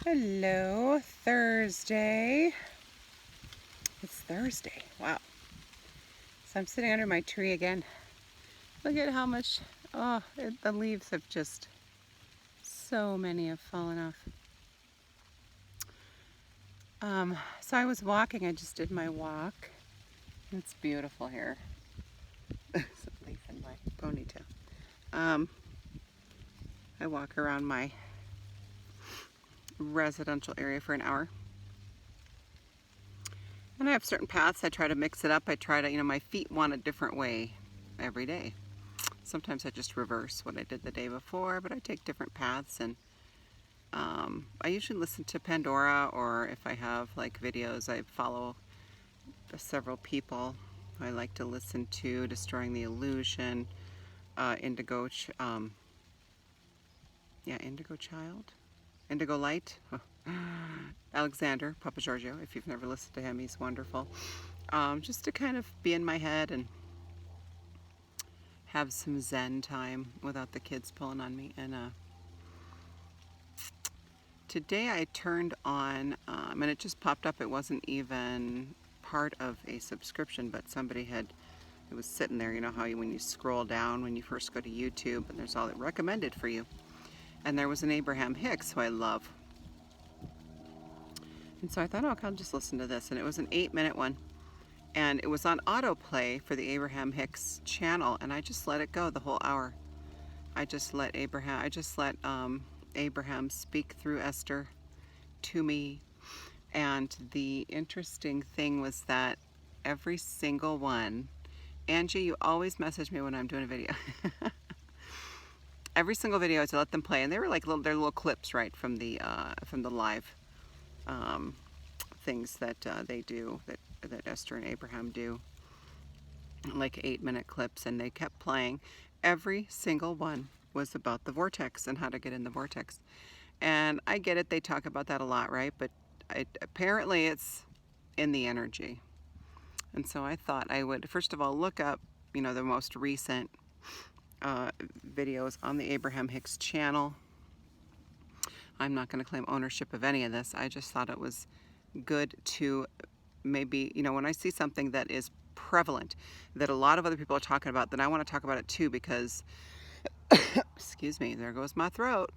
Hello, Thursday. It's Thursday. Wow. So I'm sitting under my tree again. Look at how much, the leaves have just, so many have fallen off. So I was walking, I just did my walk. It's beautiful here. There's a leaf in my ponytail. I walk around my residential area for an hour. And I have certain paths. I try to mix it up. I try to, my feet want a different way every day. Sometimes I just reverse what I did the day before, but I take different paths. And I usually listen to Pandora, or if I have like videos, I follow several people I like to listen to. Destroying the Illusion, Indigo Child, Indigo Light, Alexander, Papa Giorgio. If you've never listened to him, he's wonderful. Just to kind of be in my head and have some Zen time without the kids pulling on me. And today I turned on, and it just popped up. It wasn't even part of a subscription, but somebody had, it was sitting there. You know how when you scroll down when you first go to YouTube and there's all it recommended for you. And there was an Abraham Hicks who I love. And so I thought, oh, I'll just listen to this. And it was an 8-minute one. And it was on autoplay for the Abraham Hicks channel. And I just let it go the whole hour. I just let Abraham speak through Esther to me. And the interesting thing was that every single one, Angie, you always message me when I'm doing a video. Every single video, I let them play, and they were like they're little clips, right, from the live things that they do, that Esther and Abraham do, like 8-minute clips, and they kept playing. Every single one was about the vortex and how to get in the vortex. And I get it, they talk about that a lot, right? But apparently it's in the energy. And so I thought I would, first of all, look up, the most recent videos on the Abraham Hicks channel. I'm not going to claim ownership of any of this. I just thought it was good to maybe, when I see something that is prevalent, that a lot of other people are talking about, then I want to talk about it too, because, excuse me, there goes my throat,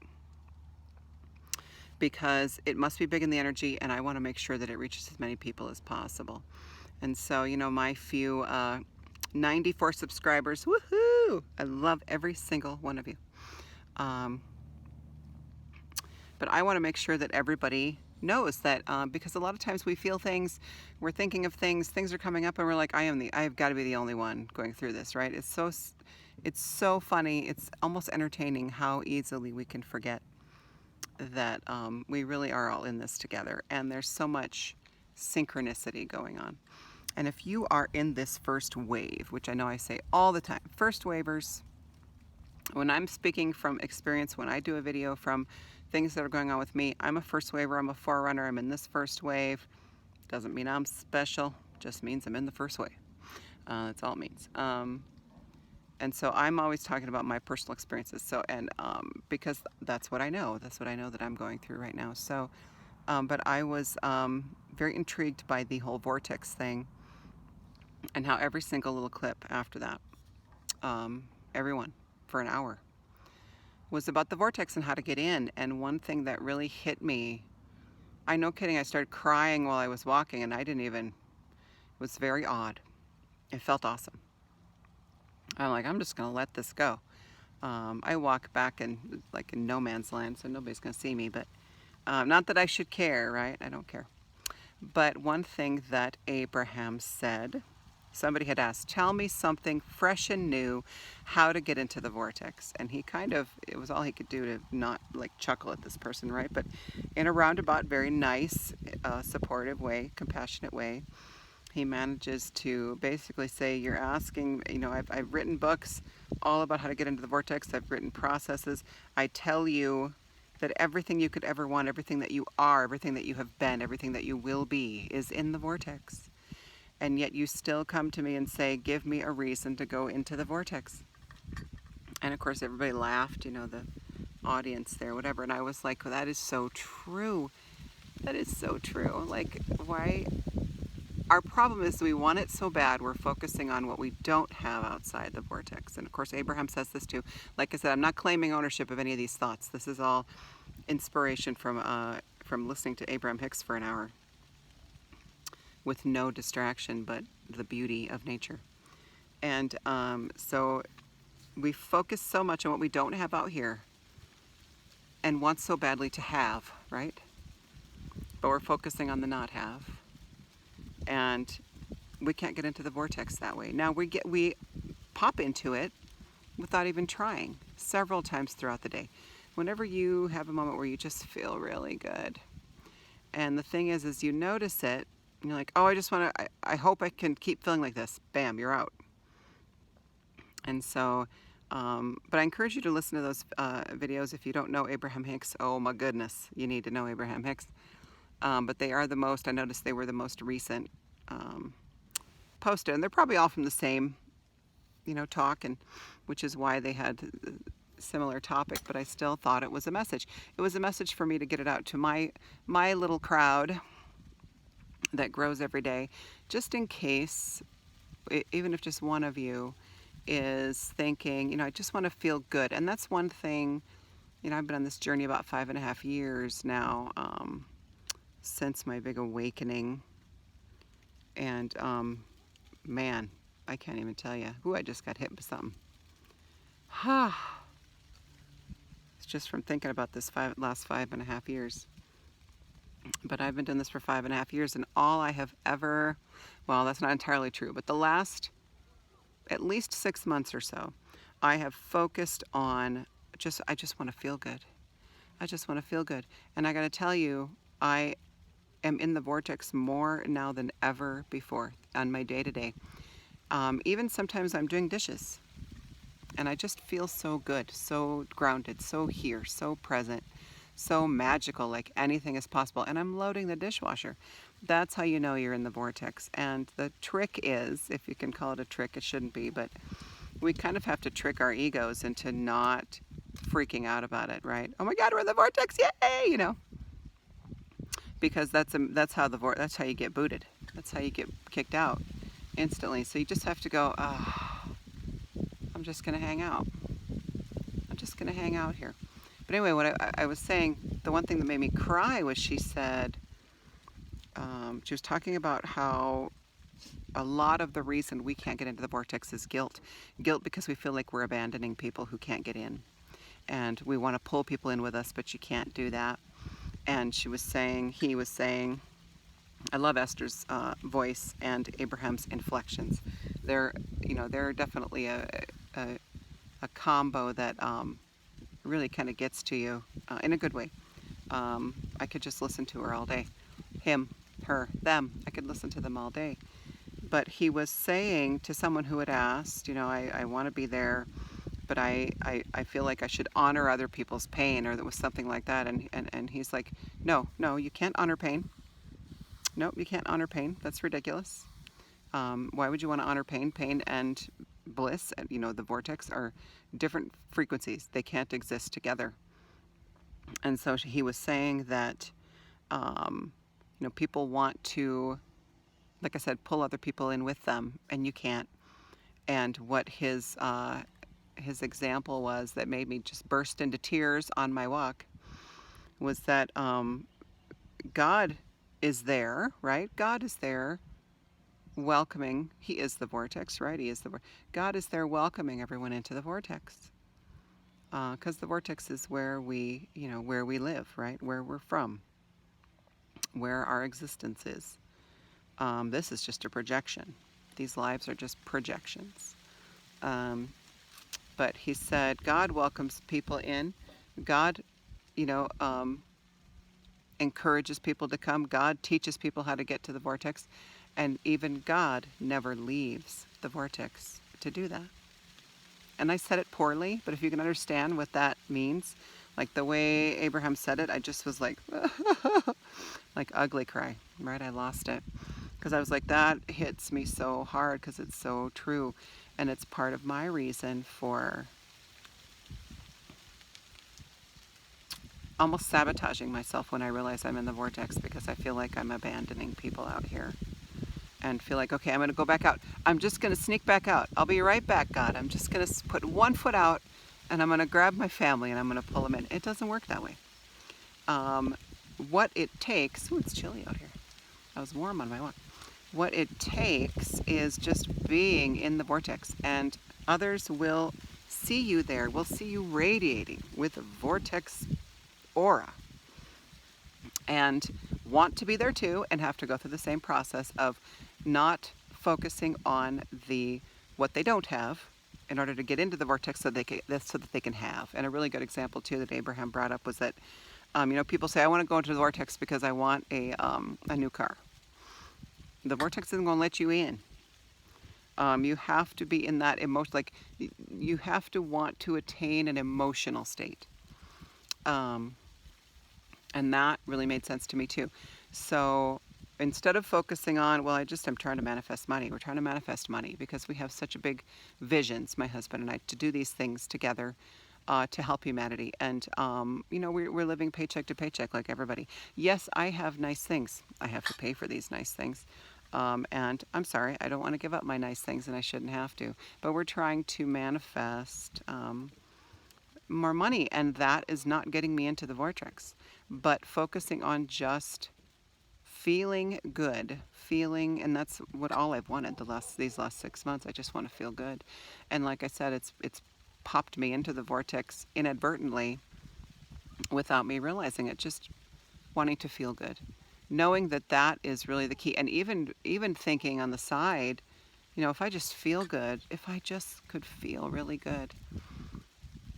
because it must be big in the energy, and I want to make sure that it reaches as many people as possible. And so, my few 94 subscribers, woohoo! I love every single one of you. But I want to make sure that everybody knows that, because a lot of times we feel things, we're thinking of things are coming up, and we're like, I've got to be the only one going through this, right? It's so funny. It's almost entertaining how easily we can forget that we really are all in this together, and there's so much synchronicity going on. And if you are in this first wave, which I know I say all the time, first wavers, when I'm speaking from experience, when I do a video from things that are going on with me, I'm a first waver, I'm a forerunner, I'm in this first wave. Doesn't mean I'm special, just means I'm in the first wave. That's all it means. And so I'm always talking about my personal experiences. So, and because that's what I know that I'm going through right now. So, but I was very intrigued by the whole vortex thing, and how every single little clip after that, everyone for an hour, was about the vortex and how to get in. And one thing that really hit me, I no kidding, I started crying while I was walking, and it was very odd. It felt awesome. I'm like, I'm just gonna let this go. I walk back in no man's land, so nobody's gonna see me, but not that I should care, right? I don't care. But one thing that Abraham said, somebody had asked, tell me something fresh and new, how to get into the vortex. And he it was all he could do to not chuckle at this person, right? But in a roundabout, very nice, supportive way, compassionate way, he manages to basically say, you're asking, I've written books all about how to get into the vortex. I've written processes. I tell you that everything you could ever want, everything that you are, everything that you have been, everything that you will be is in the vortex. And yet you still come to me and say, give me a reason to go into the vortex. And of course everybody laughed, the audience there, whatever. And I was like, well, that is so true. That is so true. Like, why? Our problem is we want it so bad, we're focusing on what we don't have outside the vortex. And of course, Abraham says this too. Like I said, I'm not claiming ownership of any of these thoughts. This is all inspiration from listening to Abraham Hicks for an hour with no distraction but the beauty of nature. And so we focus so much on what we don't have out here and want so badly to have, right? But we're focusing on the not have. And we can't get into the vortex that way. Now we pop into it without even trying several times throughout the day. Whenever you have a moment where you just feel really good. And the thing is you notice it, and you're like, oh, I hope I can keep feeling like this. Bam, you're out. And so, but I encourage you to listen to those videos. If you don't know Abraham Hicks, oh my goodness, you need to know Abraham Hicks. But they are the most, I noticed they were the most recent posted. And they're probably all from the same, talk, and which is why they had similar topic, but I still thought it was a message. It was a message for me to get it out to my little crowd that grows every day, just in case, even if just one of you is thinking, I just want to feel good. And that's one thing, I've been on this journey about 5.5 years now, since my big awakening. And man, I can't even tell you. Ooh, I just got hit with something. It's just from thinking about this last 5.5 years. But I've been doing this for 5.5 years, and all I have ever, well, that's not entirely true, but the last at least 6 months or so, I have focused on I just want to feel good. I just want to feel good. And I got to tell you, I am in the vortex more now than ever before on my day-to-day. Even sometimes I'm doing dishes, and I just feel so good, so grounded, so here, so present, so magical, like anything is possible. And I'm loading the dishwasher. That's how you know you're in the vortex. And the trick is, if you can call it a trick, it shouldn't be, but we kind of have to trick our egos into not freaking out about it, right? Oh my God, we're in the vortex, yay! Because that's how you get booted. That's how you get kicked out instantly. So you just have to go, I'm just gonna hang out. I'm just gonna hang out here. But anyway, what I was saying, the one thing that made me cry was she said, she was talking about how a lot of the reason we can't get into the vortex is guilt. Guilt because we feel like we're abandoning people who can't get in. And we want to pull people in with us, but you can't do that. And he was saying, I love Esther's voice and Abraham's inflections. They're definitely a combo that really kind of gets to you in a good way. I could just listen to her all day. Him, her, them. I could listen to them all day. But he was saying to someone who had asked, I want to be there, but I feel like I should honor other people's pain, or there was something like that. And he's like, no, you can't honor pain. Nope, you can't honor pain. That's ridiculous. Why would you want to honor pain? Pain and bliss, the vortex, are different frequencies. They can't exist together. And so he was saying that, people want to, like I said, pull other people in with them, and you can't. And what his example was that made me just burst into tears on my walk was that God is there, right? God is there welcoming. He is the vortex, right? God is there welcoming everyone into the vortex. Because the vortex is where we live, right? Where we're from, where our existence is. This is just a projection. These lives are just projections. But he said, God welcomes people in. God, encourages people to come. God teaches people how to get to the vortex. And even God never leaves the vortex to do that. And I said it poorly, but if you can understand what that means, like the way Abraham said it, I just was like, like ugly cry, right? I lost it. Because I was like, that hits me so hard because it's so true. And it's part of my reason for almost sabotaging myself when I realize I'm in the vortex, because I feel like I'm abandoning people out here and feel like, okay, I'm going to go back out. I'm just going to sneak back out. I'll be right back, God. I'm just going to put one foot out and I'm going to grab my family and I'm going to pull them in. It doesn't work that way. What it takes, ooh, it's chilly out here. I was warm on my walk. What it takes is just being in the vortex, and others will see you there, will see you radiating with a vortex aura, and want to be there too, and have to go through the same process of not focusing on what they don't have in order to get into the vortex so that they can have. And a really good example too that Abraham brought up was that people say, I want to go into the vortex because I want a new car. The vortex isn't going to let you in. You have to be in that emotion, like you have to want to attain an emotional state. And that really made sense to me too. So instead of focusing on, well, I'm trying to manifest money. We're trying to manifest money because we have such a big visions, my husband and I, to do these things together. To help humanity. And, we're living paycheck to paycheck like everybody. Yes, I have nice things. I have to pay for these nice things. And I'm sorry, I don't want to give up my nice things, and I shouldn't have to. But we're trying to manifest more money, and that is not getting me into the vortex. But focusing on just feeling good, and that's what all I've wanted these last 6 months. I just want to feel good. And like I said, it's popped me into the vortex inadvertently without me realizing it, just wanting to feel good, knowing that is really the key. And even thinking on the side, if I just feel good, if I just could feel really good,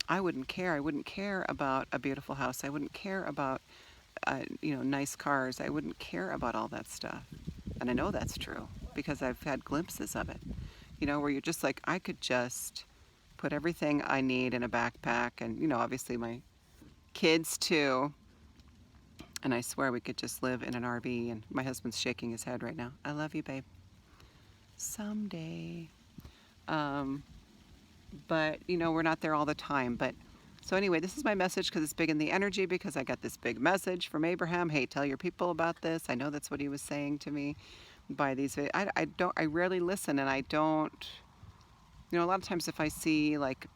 I wouldn't care about a beautiful house. I wouldn't care about nice cars. I wouldn't care about all that stuff. And I know that's true because I've had glimpses of it, where you're just like, I could just put everything I need in a backpack, and obviously my kids too, and I swear we could just live in an RV. And my husband's shaking his head right now. I love you, babe. Someday. But we're not there all the time. But so anyway, this is my message because it's big in the energy, because I got this big message from Abraham. Hey, tell your people about this. I know that's what he was saying to me by these. I rarely listen, and I don't. A lot of times if I see like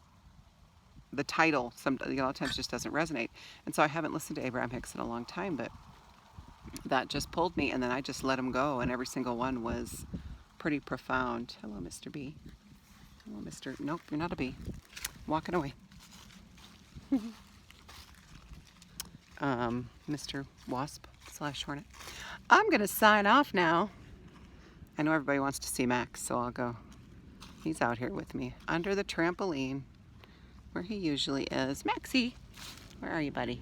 the title, a lot of times just doesn't resonate. And so I haven't listened to Abraham Hicks in a long time, but that just pulled me, and then I just let him go, and every single one was pretty profound. Hello, Mr. B. Hello, Mr. Nope, you're not a bee. Walking away. Mr. Wasp / Hornet. I'm going to sign off now. I know everybody wants to see Max, so I'll go. He's out here with me under the trampoline where he usually is. Maxie, where are you, buddy?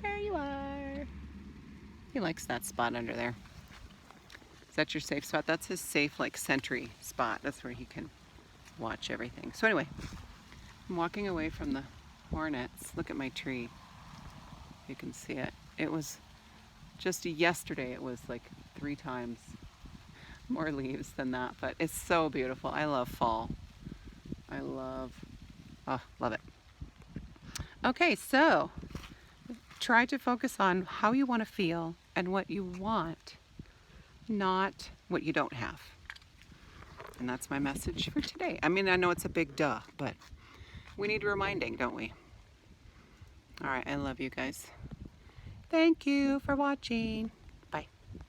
There you are. He likes that spot under there. Is that your safe spot? That's his safe, like, sentry spot. That's where he can watch everything. So anyway, I'm walking away from the hornets. Look at my tree. You can see it. It was just yesterday, it was like 3 times more leaves than that, but it's so beautiful. I love fall. Love it. Okay, so try to focus on how you want to feel and what you want, not what you don't have. And that's my message for today. I mean, I know it's a big duh, but we need reminding, don't we? All right, I love you guys. Thank you for watching.